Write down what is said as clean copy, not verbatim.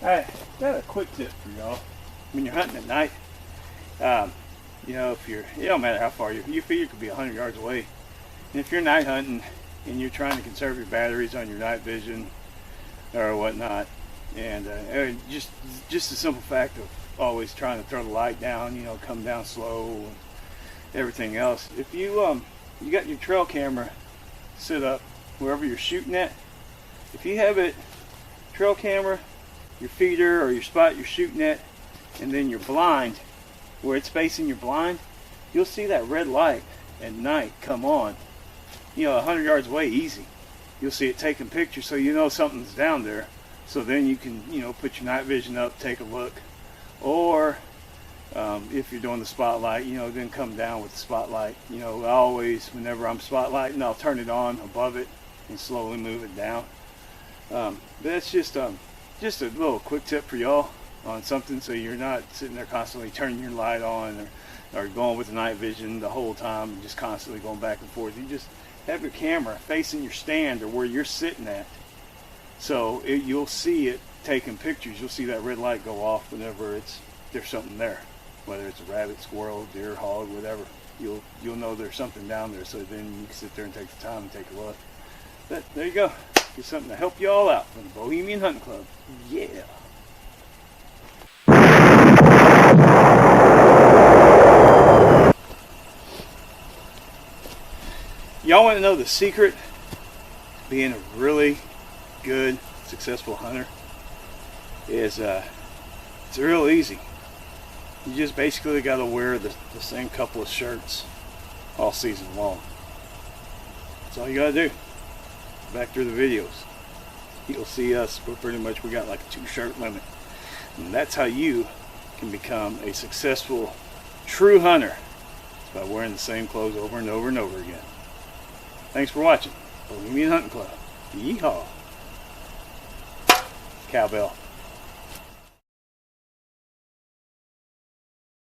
Alright, got a quick tip for y'all. When you're hunting at night, you know, if you're, it don't matter how far your feeder could be 100 yards away. And if you're night hunting and you're trying to conserve your batteries on your night vision or whatnot, and just the simple fact of always trying to throw the light down, you know, come down slow and everything else. If you you got your trail camera set up wherever you're shooting at, if you have it trail camera, your feeder or your spot you're shooting at, and then your blind where it's facing your blind, you'll see that red light at night come on, you know, 100 yards away easy. You'll see it taking pictures, so you know something's down there. So then you can, you know, put your night vision up, take a look. Or if you're doing the spotlight, you know, then come down with the spotlight. You know, I always, whenever I'm spotlighting, I'll turn it on above it and slowly move it down. But that's just a little quick tip for y'all on something, so you're not sitting there constantly turning your light on or going with the night vision the whole time and just constantly going back and forth. You just have your camera facing your stand or where you're sitting at, so you'll see it taking pictures. You'll see that red light go off whenever there's something there, whether it's a rabbit, squirrel, deer, hog, whatever. You'll know there's something down there, so then you can sit there and take the time and take a look. But there you go. Get something to help you all out from the Bohemian Hunting Club. Yeah. Y'all want to know the secret to being a really good, successful hunter? It's real easy. You just basically got to wear the same couple of shirts all season long. That's all you got to do. Back through the videos, you'll see us, but pretty much we got like a 2-shirt limit. And that's how you can become a successful, true hunter, by wearing the same clothes over and over and over again. Thanks for watching Bohemian Hunting Club. Yeehaw. Cowbell.